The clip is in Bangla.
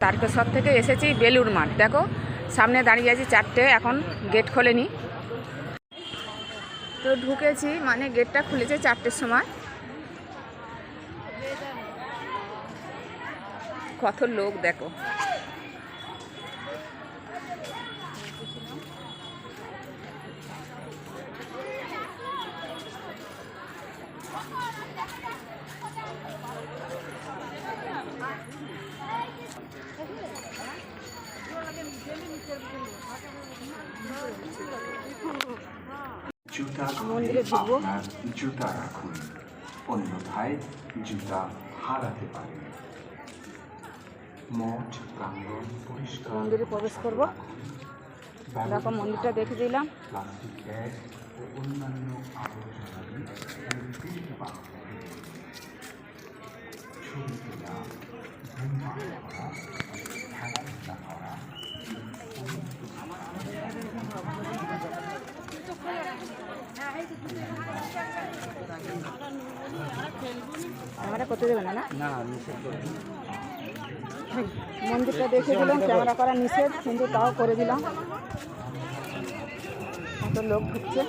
তারকেশ্বর থেকে এসেছি বেলুর মাঠ। দেখো সামনে দাঁড়িয়ে আছি, 4টে, এখন গেট খোলেনি তো ঢুকেছি, মানে গেটটা খুলেছে 4টের সময়। কত লোক দেখো। মন্দিরে ঢুকবো। জুতা রাখুন, অন্যথায় জুতা হারাতে পারেন। মঠ প্রাঙ্গণ পরিষ্কার। মন্দিরে প্রবেশ করবো। দেখো মন্দিরটা দেখে দিলাম। প্লাস্টিক ব্যাগ ও অন্যান্য আবর্জনা নির্দিষ্ট পাত্রে ছবি তোলা, ধূমপান করা, খেলাধুলা করা, ক্যামেরা করতে দেবে না? মন্দিরটা দেখে দিলাম, ক্যামেরা করা নিষেধ, কিন্তু তাও করে দিলাম। কত লোক ঢুকছে।